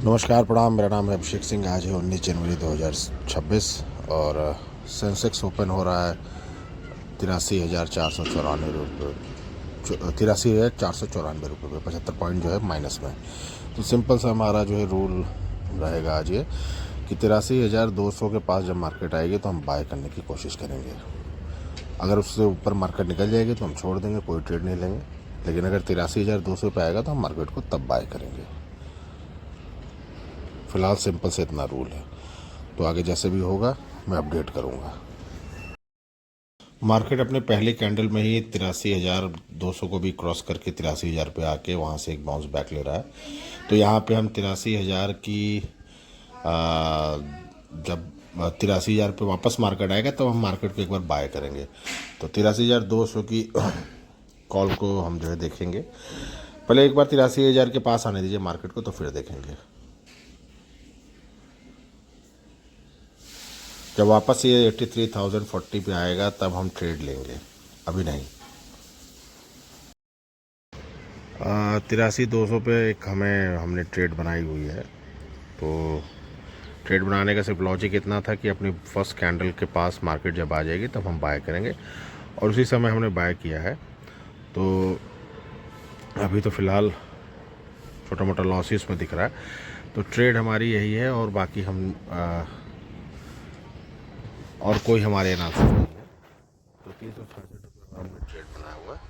नमस्कार, प्रणाम। मेरा नाम है अभिषेक सिंह। आज है 19 जनवरी 2026 और सेंसेक्स ओपन हो रहा है 83,494 रुपये, 83,494 रुपये पे। 75 पॉइंट जो है माइनस में। तो सिंपल सा हमारा जो है रूल रहेगा आज ये कि 83,200 के पास जब मार्केट आएगी तो हम बाय करने की कोशिश करेंगे। अगर उससे ऊपर मार्केट निकल जाएगी तो हम छोड़ देंगे, कोई ट्रेड नहीं लेंगे। लेकिन अगर 83,200 पे आएगा तो हम मार्केट को तब बाय करेंगे। फ़िलहाल सिंपल से इतना रूल है। तो आगे जैसे भी होगा मैं अपडेट करूँगा। मार्केट अपने पहले कैंडल में ही 83,200 को भी क्रॉस करके 83,000 पे आके वहाँ से एक बाउंस बैक ले रहा है। तो यहाँ पे हम 83,000 की जब 83,000 पे वापस मार्केट आएगा तो हम मार्केट को एक बार बाय करेंगे। तो 83,200 की कॉल को हम जो है देखेंगे। पहले एक बार 83,000 के पास आने दीजिए मार्केट को, तो फिर देखेंगे। जब वापस ये 83,040 पे आएगा तब हम ट्रेड लेंगे, अभी नहीं। 83,200 पे एक हमने ट्रेड बनाई हुई है। तो ट्रेड बनाने का सिर्फ लॉजिक इतना था कि अपनी फर्स्ट कैंडल के पास मार्केट जब आ जाएगी तब हम बाय करेंगे, और उसी समय हमने बाय किया है। तो अभी तो फ़िलहाल छोटा मोटा लॉसेस में दिख रहा है। तो ट्रेड हमारी यही है, और बाकी हम और कोई हमारे एनालिसिस नहीं है। तो 366 हमने ट्रेड बनाया हुआ है।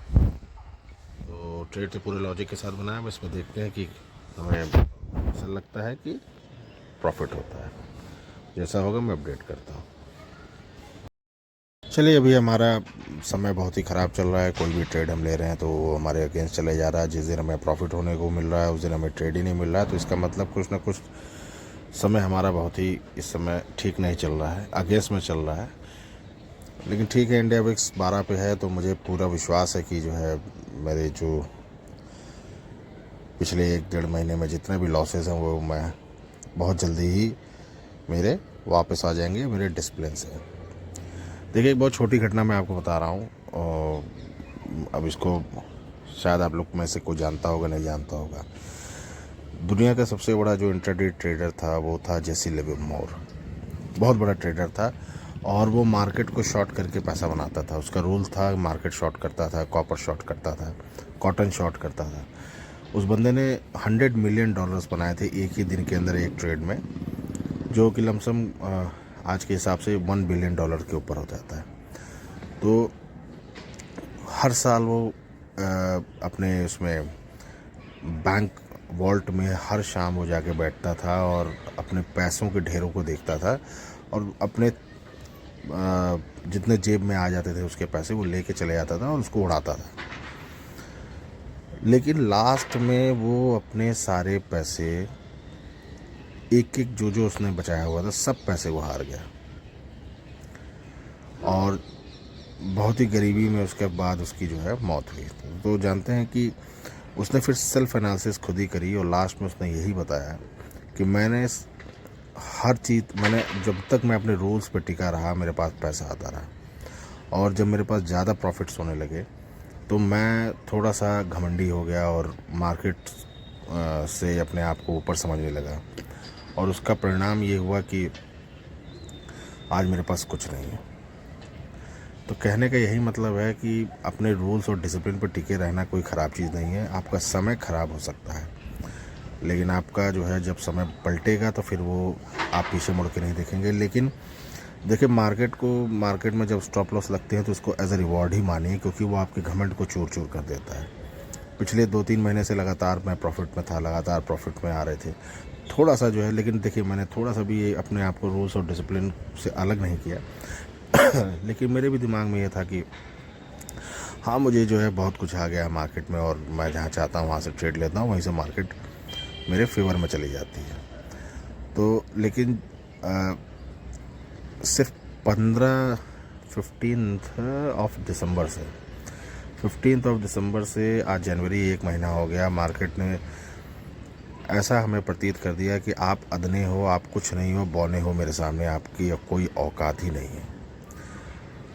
तो ट्रेड तो पूरे लॉजिक के साथ बनाया है। बस इसमें देखते हैं कि हमें ऐसा लगता है कि प्रॉफिट होता है। जैसा होगा मैं अपडेट करता हूँ। चलिए, अभी हमारा समय बहुत ही ख़राब चल रहा है। कोई भी ट्रेड हम ले रहे हैं तो वो हमारे अगेंस्ट चले जा रहा है। जिस दिन हमें प्रॉफिट होने को मिल रहा है उस दिन हमें ट्रेड ही नहीं मिल रहा है। तो इसका मतलब कुछ ना कुछ समय हमारा बहुत ही इस समय ठीक नहीं चल रहा है, अगेंस्ट में चल रहा है। लेकिन ठीक है, इंडिया विक्स 12 पे है तो मुझे पूरा विश्वास है कि जो है मेरे जो पिछले 1-1.5 महीने में जितने भी लॉसेस हैं वो मैं बहुत जल्दी ही मेरे वापस आ जाएंगे मेरे डिसिप्लिन से। देखिए, एक बहुत छोटी घटना मैं आपको बता रहा हूँ, और अब इसको शायद आप लोग में से कोई जानता होगा, नहीं जानता होगा। दुनिया का सबसे बड़ा जो इंट्राडे ट्रेडर था वो था जेसी लिवर्मोर। बहुत बड़ा ट्रेडर था, और वो मार्केट को शॉर्ट करके पैसा बनाता था। उसका रूल था, मार्केट शॉर्ट करता था, कॉपर शॉर्ट करता था, कॉटन शॉर्ट करता था। उस बंदे ने $100 मिलियन बनाए थे एक ही दिन के अंदर, एक ट्रेड में, जो कि लमसम आज के हिसाब से $1 बिलियन के ऊपर हो जाता है। तो हर साल वो अपने उसमें बैंक वॉल्ट में हर शाम वो जाके बैठता था और अपने पैसों के ढेरों को देखता था, और अपने जितने जेब में आ जाते थे उसके पैसे वो लेके चले जाता था और उसको उड़ाता था। लेकिन लास्ट में वो अपने सारे पैसे, एक एक जो उसने बचाया हुआ था, सब पैसे वो हार गया, और बहुत ही गरीबी में उसके बाद उसकी जो है मौत हुई। तो जानते हैं कि उसने फिर सेल्फ एनालिसिस खुद ही करी, और लास्ट में उसने यही बताया कि मैंने हर चीज़, मैंने जब तक मैं अपने रूल्स पे टिका रहा मेरे पास पैसा आता रहा, और जब मेरे पास ज़्यादा प्रॉफिट्स होने लगे तो मैं थोड़ा सा घमंडी हो गया और मार्केट से अपने आप को ऊपर समझने लगा, और उसका परिणाम ये हुआ कि आज मेरे पास कुछ नहीं है। तो कहने का यही मतलब है कि अपने रूल्स और डिसिप्लिन पर टिके रहना कोई ख़राब चीज़ नहीं है। आपका समय ख़राब हो सकता है, लेकिन आपका जो है जब समय पलटेगा तो फिर वो आप पीछे मुड़ के नहीं देखेंगे। लेकिन देखिए, मार्केट में जब स्टॉप लॉस लगते हैं तो उसको एज अ रिवॉर्ड ही मानिए, क्योंकि वो आपके घमंड को चूर चूर कर देता है। पिछले 2-3 महीने से लगातार मैं प्रॉफिट में था, लगातार प्रॉफिट में आ रहे थे। थोड़ा सा जो है, लेकिन देखिए मैंने थोड़ा सा भी अपने आप को रूल्स और डिसिप्लिन से अलग नहीं किया। लेकिन मेरे भी दिमाग में ये था कि हाँ, मुझे जो है बहुत कुछ आ गया मार्केट में, और मैं जहाँ चाहता हूँ वहाँ से ट्रेड लेता हूँ, वहीं से मार्केट मेरे फेवर में चली जाती है। तो लेकिन सिर्फ 15 ऑफ दिसंबर से 15 ऑफ दिसंबर से आज जनवरी, 1 महीना हो गया, मार्केट ने ऐसा हमें प्रतीत कर दिया कि आप अदने हो, आप कुछ नहीं हो, बौने हो मेरे सामने, आपकी अब कोई औकात ही नहीं है।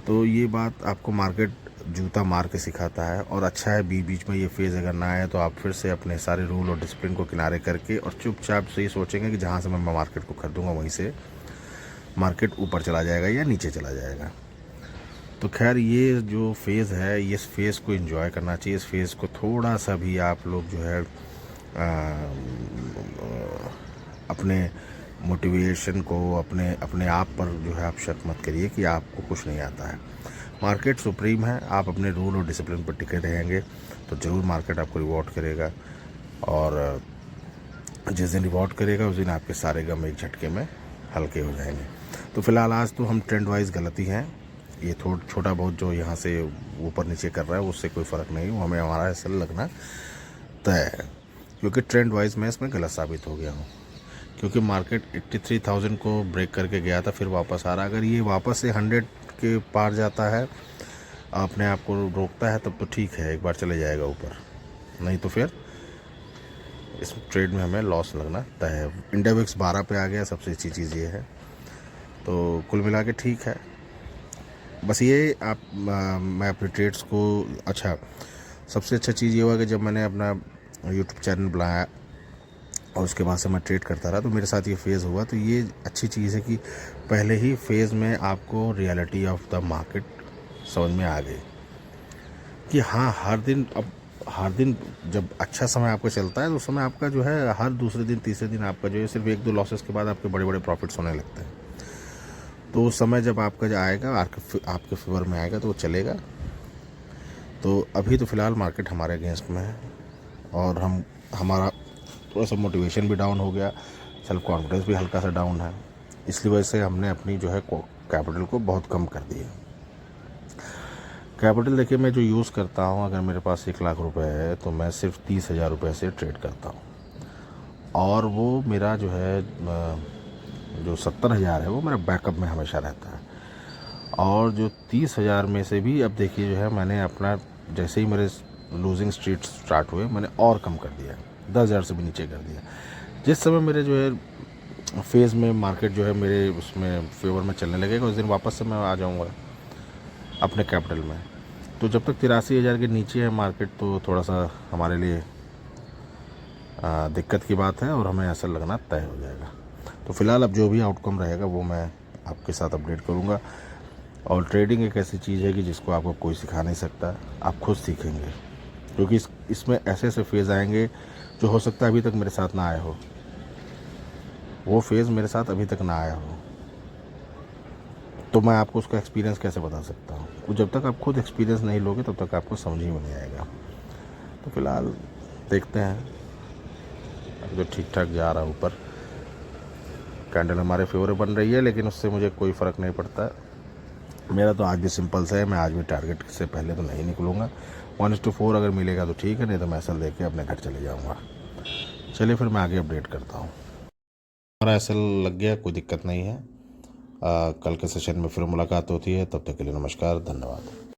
तो ये बात आपको मार्केट जूता मार के सिखाता है। और अच्छा है बीच बीच में ये फेज़ अगर ना आए तो आप फिर से अपने सारे रूल और डिसिप्लिन को किनारे करके और चुपचाप से ये सोचेंगे कि जहाँ से मैं मार्केट को खरीदूंगा वहीं से मार्केट ऊपर चला जाएगा या नीचे चला जाएगा। तो खैर ये जो फेज़ है, इस फेज़ को एंजॉय करना चाहिए। इस फेज़ को थोड़ा सा भी आप लोग जो है अपने मोटिवेशन को अपने आप पर जो है आप शक मत करिए कि आपको कुछ नहीं आता है। मार्केट सुप्रीम है, आप अपने रूल और डिसिप्लिन पर टिके रहेंगे तो ज़रूर मार्केट आपको रिवॉर्ड करेगा। और जिस दिन रिवॉर्ड करेगा उस दिन आपके सारे गम एक झटके में हल्के हो जाएंगे। तो फिलहाल आज तो हम ट्रेंड वाइज गलती हैं, ये छोटा बहुत जो यहाँ से ऊपर नीचे कर रहा है उससे कोई फ़र्क नहीं, वो हमें हमारा असल लगना तय है, क्योंकि ट्रेंड वाइज मैं इसमें गलत साबित हो गया हूँ। क्योंकि मार्केट 83,000 को ब्रेक करके गया था, फिर वापस आ रहा। अगर ये वापस से 100 के पार जाता है, अपने आप को रोकता है, तब तो ठीक है, एक बार चले जाएगा ऊपर, नहीं तो फिर इस ट्रेड में हमें लॉस लगना तय है। इंडिया विक्स 12 पे आ गया, सबसे अच्छी चीज़ ये है। तो कुल मिला के ठीक है। बस ये मैं अपने ट्रेड्स को सबसे अच्छा चीज़ ये हुआ कि जब मैंने अपना यूट्यूब चैनल बनाया और उसके बाद से मैं ट्रेड करता रहा तो मेरे साथ ये फेज़ हुआ। तो ये अच्छी चीज़ है कि पहले ही फेज़ में आपको रियलिटी ऑफ द मार्केट समझ में आ गई कि हाँ, हर दिन जब अच्छा समय आपका चलता है तो उस समय आपका जो है हर दूसरे दिन तीसरे दिन आपका जो है सिर्फ 1-2 लॉसेस के बाद आपके बड़े बड़े प्रॉफिट्स होने लगते हैं। तो उस समय जब आपका जो आएगा आपके फेवर में आएगा तो वो चलेगा। तो अभी तो फ़िलहाल मार्केट हमारे अगेंस्ट में है और हमारा थोड़ा सा मोटिवेशन भी डाउन हो गया, सेल्फ कॉन्फिडेंस भी हल्का सा डाउन है। इसलिए वजह से हमने अपनी जो है कैपिटल को बहुत कम कर दिया। कैपिटल देखिए, मैं जो यूज़ करता हूँ, अगर मेरे पास 1 लाख रुपए है तो मैं सिर्फ 30,000 रुपये से ट्रेड करता हूँ। और वो मेरा जो है जो 70,000 है वो मेरा बैकअप में हमेशा रहता है। और जो 30,000 में से भी अब देखिए जो है मैंने अपना, जैसे ही मेरे लूजिंग स्ट्रीट स्टार्ट हुए मैंने और कम कर दिया, 10,000 से भी नीचे कर दिया। जिस समय मेरे जो है फेज़ में मार्केट जो है मेरे उसमें फेवर में चलने लगेगा उस दिन वापस से मैं आ जाऊँगा अपने कैपिटल में। तो जब तक 83,000 के नीचे है मार्केट तो थोड़ा सा हमारे लिए दिक्कत की बात है और हमें ऐसा लगना तय हो जाएगा। तो फ़िलहाल अब जो भी आउटकम रहेगा वो मैं आपके साथ अपडेट करूँगा। और ट्रेडिंग एक ऐसी चीज़ है कि जिसको आपको कोई सिखा नहीं सकता, आप खुद सीखेंगे। क्योंकि इसमें ऐसे ऐसे फेज़ आएंगे जो हो सकता है अभी तक मेरे साथ ना आए हो, वो फेज़ मेरे साथ अभी तक ना आया हो, तो मैं आपको उसका एक्सपीरियंस कैसे बता सकता हूँ। तो जब तक आप खुद एक्सपीरियंस नहीं लोगे तब तक आपको समझ ही में नहीं आएगा। तो फिलहाल देखते हैं, जो ठीक ठाक जा रहा है ऊपर, कैंडल हमारे फेवर बन रही है, लेकिन उससे मुझे कोई फ़र्क नहीं पड़ता। मेरा तो आज भी सिंपल सा है, मैं आज भी टारगेट से पहले तो नहीं निकलूँगा। 1:4 अगर मिलेगा तो ठीक है, नहीं तो मैं एसएल देख के अपने घर चले जाऊँगा। चलिए फिर मैं आगे अपडेट करता हूँ। हमारा एसएल लग गया, कोई दिक्कत नहीं है। कल के सेशन में फिर मुलाकात होती है, तब तक के लिए नमस्कार, धन्यवाद।